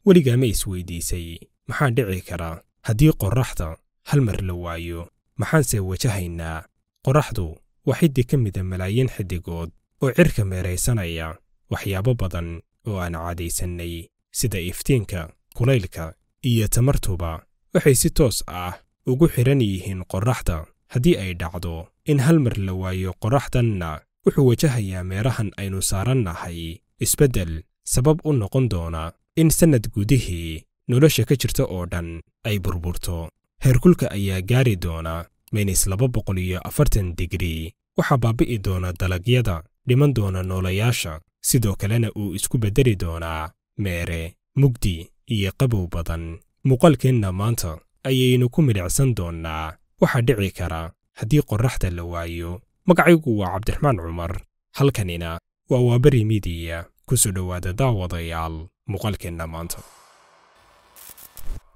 weligaa ma isweydiisay maxaa dhici kara haddii qorraxda hal mar la waayo? maxaanse wajahaynaa? qorraxdu waa xiddig ka mida malaayiin xiddigood oo cirka meeraysanaya waxyaabo badan oo aan caadaysannay, sida iftiinka, kulaylka iyo tamartuba waxay si toos ah ugu xiran yihiin qorraxda. haddii ay dhacdo in hal mar la waayo qorraxdanna, wuxuu wajahayaa meerahan aynu saarannahay isbeddel sabab u noqon doona in sannad gudihii nolosha ka jirta oo dhan ay burburto. heerkulka ayaa gaari doona -240 digrii. waxaa baabi'i doona dalagyada, dhiman doona noolayaasha, sidoo kalena uu isku beddeli doonaa meere, mugdi iyo qabow badan. muuqaalkeenna maanta ayaynu ku milicsan doonnaa waxaa dhici kara haddii qorraxda la waayo. magacaygu waa cabdiraxmaan cumar, halkanina waa waaberi midiya. ku soo dhowaada daawadayaal muuqaalkeenna maanta.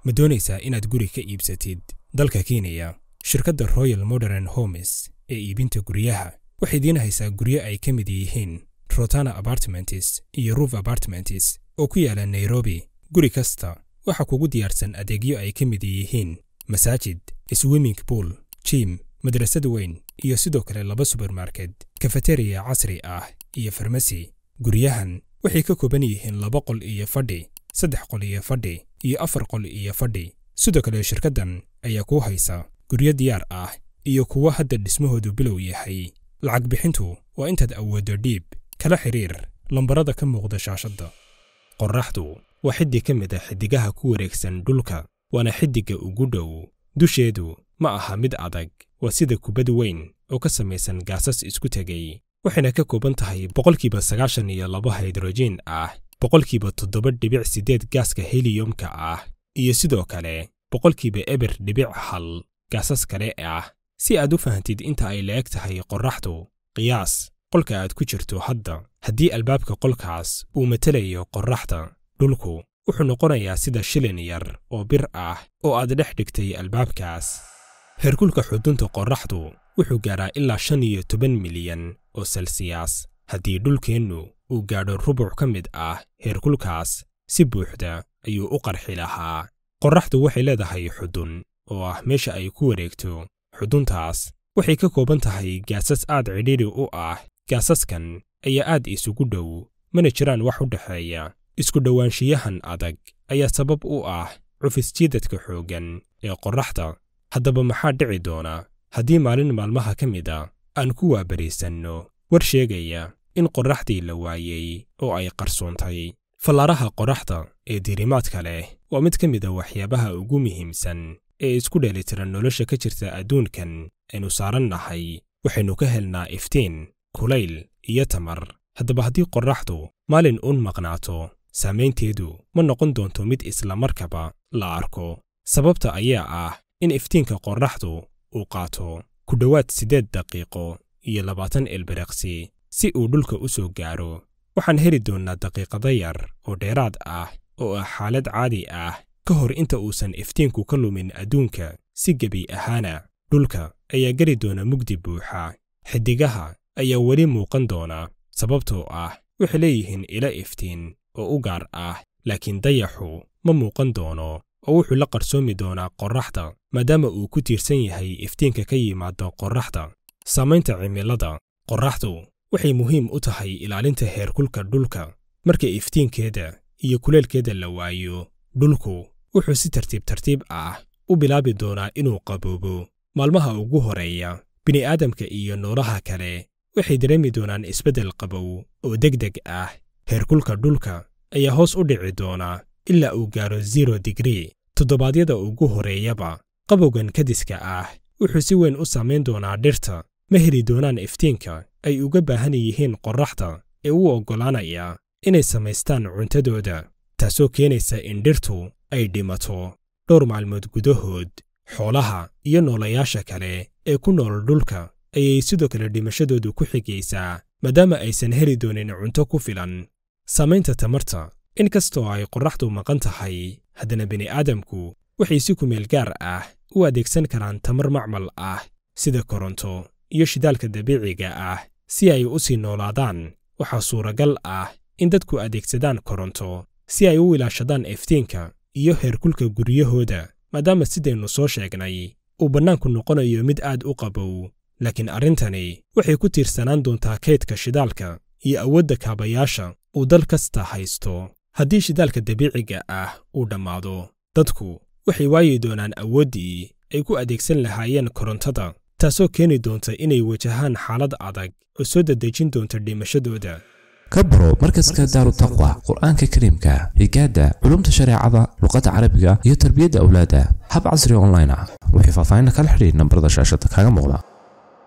ma doonaysaa inaad guri ka iibsatid dalka Kenya? shirkadda Royal Modern Homes ee iibinta guryaha waxay idiin haysaa guryo ay ka mid yihiin Rotana Apartments iyo Roof Apartments oo ku yaala Nairobi. guri kasta waxa kugu diyaarsan adeegyo ay ka mid yihiin masaajid, swimming pool, gym, madrasad weyn iyo sidoo kale 2 supermarket, cafeteria casri ah iyo farmasi. guryahan waxay ka kooban yihiin 2 qol iyo fadhi, 3 qol iyo fadhi iyo 4 qol iyo fadhi. sidoo kale shirkaddan ayaa ku haysa guryo diyaar ah iyo kuwa hadda dhismahoodu bilow yahay. lacag bixintu waa intaad awooddo dhiib. kala xiriir lambarada ka muuqda shaashadda. qorraxdu waa xiddig ka mid ah xiddigaha ku wareegsan dhulka, waana xiddigga ugu dhow. dusheedu ma aha mid adag, waa sida kubad weyn oo ka samaysan gaasas isku tegay. waxayna ka kooban tahay 92% hydrogen ah, 7.8% gaaska heliumka ah, iyo sidoo kale 1% gaasas kale ah. si aad u fahantid inta ay le'eg tahay qorraxdu, qiyaas qolka aad ku jirto hadda. haddii albaabka qolkaas uu matalayo qorraxda, dhulku wuxuu noqonayaa sida shilin yar oo bir ah oo aad dhex dhigtay albaabkaas. heerkulka xudunta qorraxdu wuxuu gaaraa ilaa 15 milyan oo Celsius. haddii dhulkeennu uu gaadho rubuc ka mid ah heerkulkaas, si buuxda ayuu u qarxi lahaa. qorraxdu waxay leedahay xudun oo ah meesha ay ku wareegto. xuduntaas waxay ka kooban tahay gaasas aad cidhiidhi u ah. gaasaskan ayaa aad isugu dhow, mana jiraan wax u dhexeeya. isku dhowaanshiyahan adag ayaa sabab u ah cufis jiidadka xooggan ee qorraxda. haddaba maxaa dhici doona haddii maalin maalmaha ka mid a aan ku waabariisanno war sheegaya in qorraxdii la waayey oo ay qarsoontay? fallaaraha qorraxda ee diirimaadka leh waa mid ka mid a waxyaabaha ugu muhiimsan ee isku dheelitiran nolosha ka jirta adduunkan aynu saarannahay. waxaynu ka helnaa iftiin, kulayl iyo tamar. haddaba haddii qorraxdu maalin uun maqnaato, saamaynteedu ma noqon doonto mid isla markaba la arko. sababta ayaa ah in iftiinka qorraxdu uu qaato ku dhowaad 8 daqiiqo iyo 20 ilbiriqsi si uu dhulka u soo gaaro. waxaan heli doonnaa daqiiqado yar oo dheeraad ah oo ah xaalad caadi ah ka hor inta uusan iftiinku ka lumin adduunka si gebi ahaana. dhulka ayaa geli doona mugdi buuxa. xiddigaha ayaa weli muuqan doona sababtoo ah waxay leeyihiin ilo iftiin oo u gaar ah, laakiin dayaxu ma muuqan doono oo wuxuu la qarsoomi doonaa qorraxda maadaama uu ku tiirsan yahay iftiinka ka yimaada qorraxda. saamaynta cimilada qorraxdu waxay muhiim u tahay ilaalinta heerkulka dhulka. marka iftiinkeeda iyo kuleelkeeda la waayo, dhulku wuxuu si tartiib ah u bilaabi doonaa inuu qaboobo. maalmaha ugu horeeya, bini'aadamka iyo noolaha kale waxay dareemi doonaan isbeddel qabow oo degdeg ah. heerkulka dhulka ayaa hoos u dhici doona ilaa uu gaaro 0 digrii. toddobaadyada ugu horeeyaba, qabowgan kadiska ah wuxuu si weyn u saamayn doonaa dhirta. ma heli doonaan iftiinka ay uga baahan yihiin qorraxda ee u oggolaanaya inay samaystaan cuntadooda, taasoo keenaysa in dhirtu ay dhimato. dhowr maalmood gudahood, xoolaha iyo noolayaasha kale ee ku nool dhulka ayay sidoo kale dhimashadoodu ku xigaysaa maadaama aysan heli doonin cunto ku filan. saamaynta tamarta in kastoo ay qorraxdu maqan tahay, haddana bini'aadamku waxay si ku meel gaar ah u adeegsan karaan tamar macmal ah sida koronto iyo shidaalka dabiiciga ah si ay u sii noolaadaan. waxaa suuragal ah in dadku adeegsadaan koronto si ay u ilaashadaan iftiinka iyo heerkulka guryahooda maadaama sidaynu soo sheegnay uu bannaanku noqonayo mid aad u qabow laakiin arrintani waxay ku tiirsanaan doontaa kaydka shidaalka iyo awoodda kaabayaasha uu dal kasta haysto haddii shidaalka dabiiciga ah uu dhammaado dadku waxay waayi doonaan awooddii ay ku adeegsan lahaayeen korontada taasoo keeni doonta inay wajahaan xaalad adag oo soo dedejin doonta dhimashadooda كبروا مركز دار التقوى قرآن كريم هيكادا علوم شريعة لغة عربية هي تربية أولاده هب عصري أونلاين وحفاظين كالحرير نمبر شاشتك هاga muuqda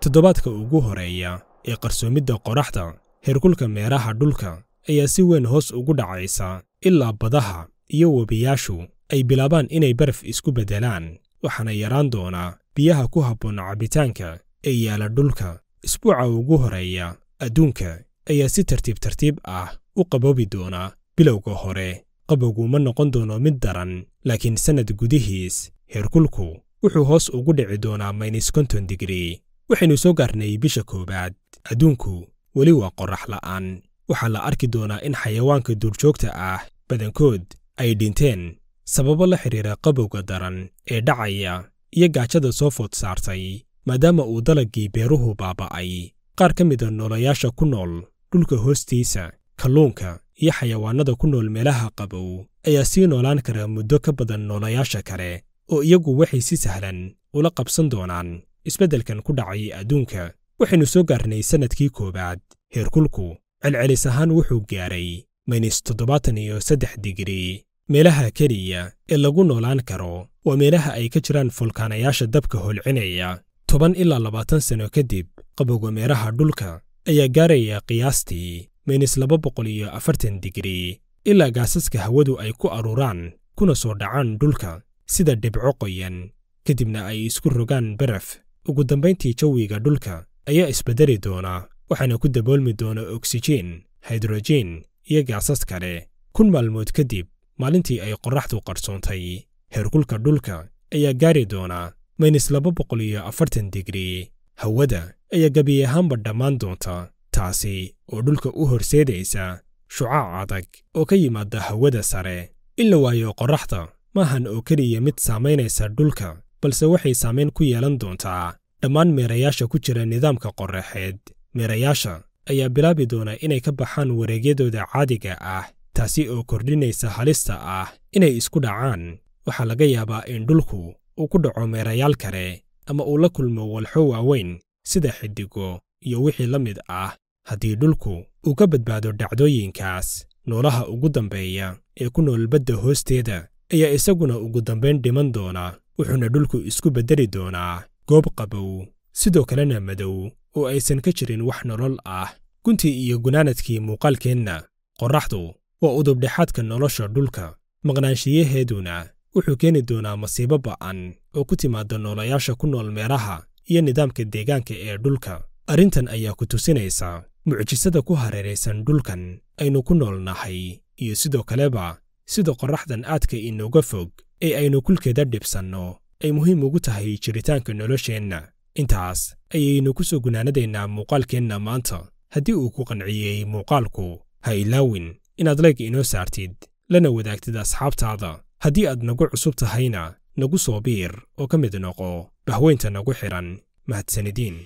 toddobaadka ugu horeeya ee qarsoomidda qoraxda heerkulka meeraha dhulka ayaa si weyn hoos ugu dhacaysa ilaa badaha iyo webiyaashu ay bilaabaan inay baraf isku beddelaan waxaana yaraan doona biyaha ku habboon cabitaanka ee yaala dhulka isbuuca ugu horeeya adduunka ayaa si tartiib ah u qaboobi doona bilowga hore qabowgu ma noqon doono mid daran laakiin sanad gudihiis heerkulku wuxuu hoos ugu dhici doonaa -50 digrii waxaynu soo gaarnay bisha koobaad adduunku weli waa qorax la'aan waxaa la arki doonaa in xayawaanka duurjoogta ah badankood ay dhinteen sababo la xiriira qabowga daran ee dhacaya iyo gaajada soo food saartay maadaama uu dalagii beeruhu baaba'ay qaar ka mid ah noolayaasha ku nool dhulka hoostiisa kalluunka iyo xayawaanada ku nool meelaha qabow ayaa sii noolaan kara muddo ka badan noolayaasha kale oo iyagu waxay si sahlan ula qabsan doonaan isbeddelkan ku dhacay adduunka waxaynu soo gaarnay sanadkii koobaad heerkulku celcelis ahaan wuxuu gaaray -73 digrii meelaha keliya ee lagu noolaan karo waa meelaha ay ka jiraan fulkaanayaasha dabka holcinaya 10 ilaa 20 sano kadib qabowga meeraha dhulka ayaa gaaraya qiyaastii -240 digrii ilaa gaasaska hawadu ay ku aruuraan kuna soo dhacaan dhulka sida dhibco qoyan kadibna ay isku rogaan baraf ugu dambayntii jawiga dhulka ayaa isbedeli doona waxaana ku daboolmi doona oksijiin hydrogen iyo gaasas kale 1000 maalmood kadib maalintii ay qorraxdu qarsoontay heerkulka dhulka ayaa gaari doona -240 digrii hawada ayaa gebi ahaanba dhammaan doonta taasi oo dhulka u horseedaysa shucaac adag oo ka yimaada hawada sare in la waayo qorraxda maahan oo keliya mid saamaynaysa dhulka balse waxay saamayn ku yeelan doontaa dhammaan meerayaasha ku jira nidaamka qorraxeed meerayaasha ayaa bilaabi doona inay ka baxaan wareegyadooda caadiga ah taasi oo kordhinaysa halista ah inay isku dhacaan waxaa laga yaabaa in dhulku uu ku dhaco meerayaal kale ama uu la kulmo walxo waaweyn sida xiddigo iyo wixii la mid ah haddii dhulku uu ka badbaado dhacdooyinkaas noolaha ugu dambeeya ee ku nool badda hoosteeda ayaa isaguna ugu dambayn dhiman doona wuxuuna dhulku isku beddeli doonaa goob qabow sidoo kalena madow oo aysan ka jirin wax nolol ah guntii iyo gunaanadkii muuqaalkeenna qorraxdu waa udubdhexaadka nolosha dhulka maqnaanshiyaheeduna wuxuu keeni doonaa masiibo ba'an oo ku timaada noolayaasha ku nool meeraha iyo nidaamka deegaanka ee dhulka arrintan ayaa ku tusinaysa mucjisada ku hareeraysan dhulkan aynu ku noolnahay iyo sidoo kaleba sida qorraxdan aadka inooga fog ee aynu kulkeeda dhibsanno ay muhiim ugu tahay jiritaanka nolosheenna intaas ayaynu ku soo gunaanadaynaa muuqaalkeenna maanta haddii uu ku qanciyey muuqaalku ha ilaawin inaad like inoo saartid lana wadaagtid asxaabtaada haddii aad nagu cusub tahayna nagu soo biir oo ka mid noqo bahweynta nagu xiran mahadsanidin